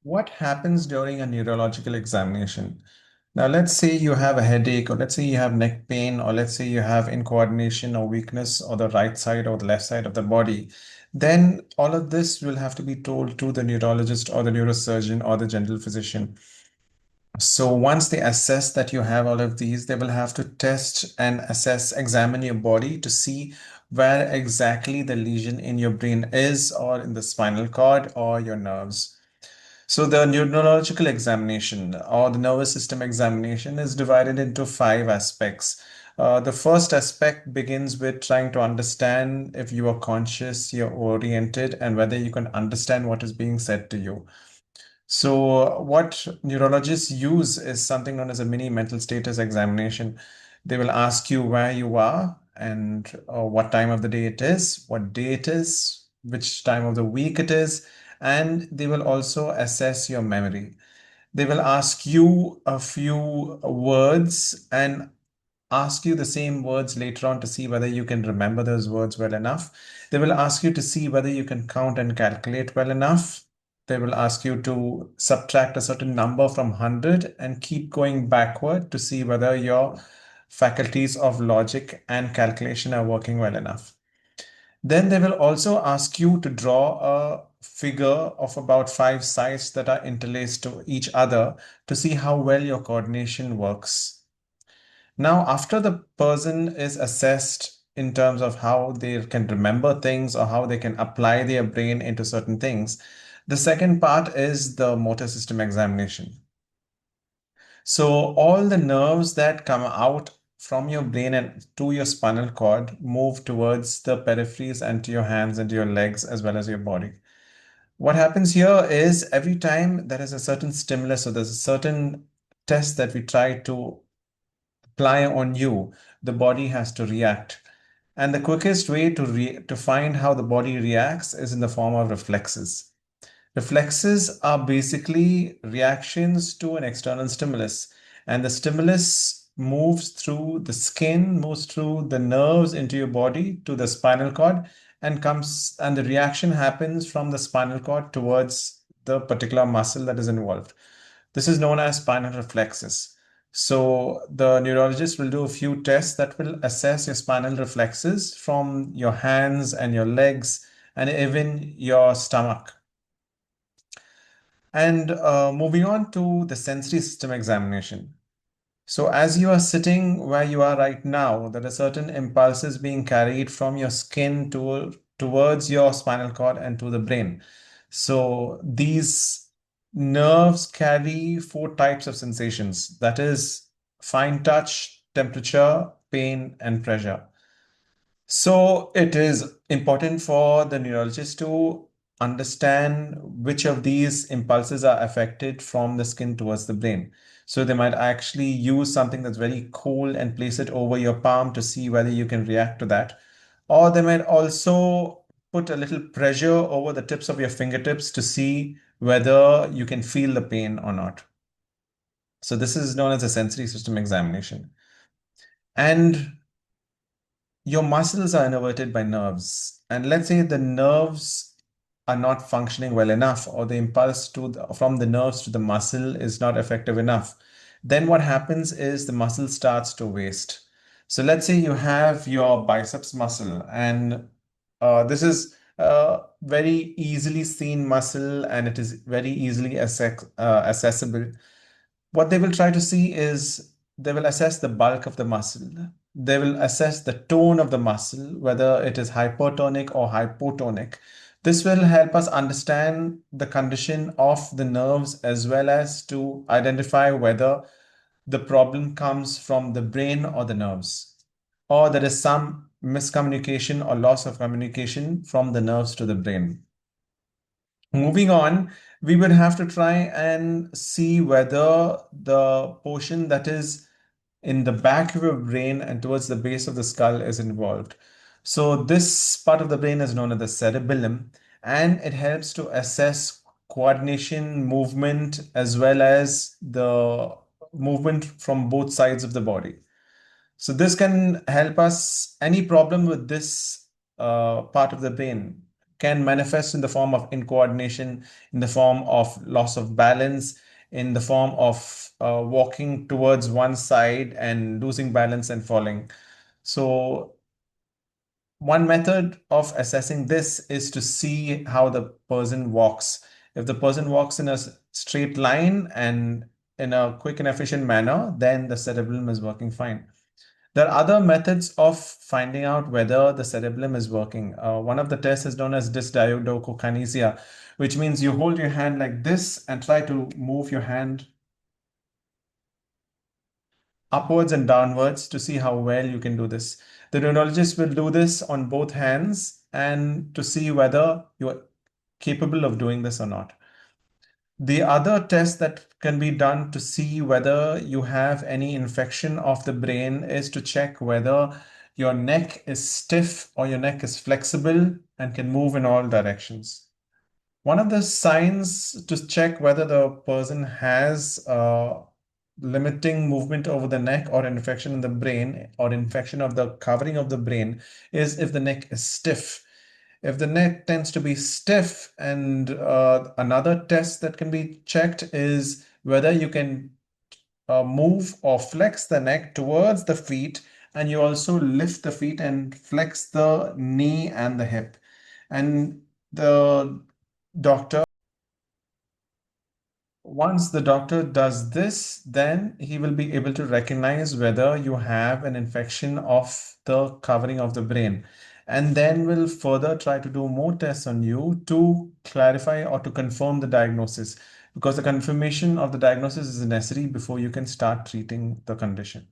What happens during a neurological examination? Now, let's say you have a headache, or let's say you have neck pain, or let's say you have incoordination or weakness or the right side or the left side of the body. Then all of this will have to be told to the neurologist or the neurosurgeon or the general physician. So once they assess that you have all of these, they will have to test and assess, examine your body to see where exactly the lesion in your brain is, or in the spinal cord or your nerves. So the neurological examination or the nervous system examination is divided into five aspects. The first aspect begins with trying to understand if you are conscious, you're oriented, and whether you can understand what is being said to you. So what neurologists use is something known as a mini mental status examination. They will ask you where you are and what time of the day it is, what day it is, which time of the week it is, and they will also assess your memory. They will ask you a few words and ask you the same words later on to see whether you can remember those words well enough. They will ask you to see whether you can count and calculate well enough. They will ask you to subtract a certain number from 100 and keep going backward to see whether your faculties of logic and calculation are working well enough. Then they will also ask you to draw a figure of about five sides that are interlaced to each other to see how well your coordination works. Now, after the person is assessed in terms of how they can remember things or how they can apply their brain into certain things, the second part is the motor system examination. So, all the nerves that come out from your brain and to your spinal cord move towards the peripheries and to your hands and to your legs as well as your body. What happens here is every time there is a certain stimulus or there's a certain test that we try to apply on you, the body has to react. And the quickest way to find how the body reacts is in the form of reflexes. Reflexes are basically reactions to an external stimulus, and the stimulus moves through the skin, moves through the nerves into your body to the spinal cord, and the reaction happens from the spinal cord towards the particular muscle that is involved. This is known as spinal reflexes. So the neurologist will do a few tests that will assess your spinal reflexes from your hands and your legs and even your stomach. And moving on to the sensory system examination. So as you are sitting where you are right now, there are certain impulses being carried from your skin towards your spinal cord and to the brain. So these nerves carry four types of sensations. That is fine touch, temperature, pain, and pressure. So it is important for the neurologist to understand which of these impulses are affected from the skin towards the brain. So they might actually use something that's very cold and place it over your palm to see whether you can react to that. Or they might also put a little pressure over the tips of your fingertips to see whether you can feel the pain or not. So this is known as a sensory system examination. And your muscles are innervated by nerves. And let's say the nerves are not functioning well enough, or the impulse from the nerves to the muscle is not effective enough. Then what happens is the muscle starts to waste. So let's say you have your biceps muscle, and this is a very easily seen muscle, and it is very easily accessible. What they will try to see is they will assess the bulk of the muscle. They will assess the tone of the muscle, whether it is hypertonic or hypotonic. This will help us understand the condition of the nerves as well as to identify whether the problem comes from the brain or the nerves, or there is some miscommunication or loss of communication from the nerves to the brain. Moving on, we would have to try and see whether the portion that is in the back of your brain and towards the base of the skull is involved. So this part of the brain is known as the cerebellum, and it helps to assess coordination, movement, as well as the movement from both sides of the body. So this can help us any problem with this part of the brain. can manifest in the form of incoordination, in the form of loss of balance, in the form of walking towards one side and losing balance and falling. So one method of assessing this is to see how the person walks. If the person walks in a straight line and in a quick and efficient manner, then the cerebellum is working fine. There are other methods of finding out whether the cerebellum is working. One of the tests is known as dysdiadochokinesia, which means you hold your hand like this and try to move your hand upwards and downwards to see how well you can do this. The neurologist will do this on both hands and to see whether you're capable of doing this or not. The other test that can be done to see whether you have any infection of the brain is to check whether your neck is stiff or your neck is flexible and can move in all directions. One of the signs to check whether the person has limiting movement over the neck or infection in the brain or infection of the covering of the brain is if the neck is stiff. If the neck tends to be stiff, and another test that can be checked is whether you can move or flex the neck towards the feet, and you also lift the feet and flex the knee and the hip. And the doctor once the doctor does this, then he will be able to recognize whether you have an infection of the covering of the brain. And then will further try to do more tests on you to clarify or to confirm the diagnosis, because the confirmation of the diagnosis is necessary before you can start treating the condition.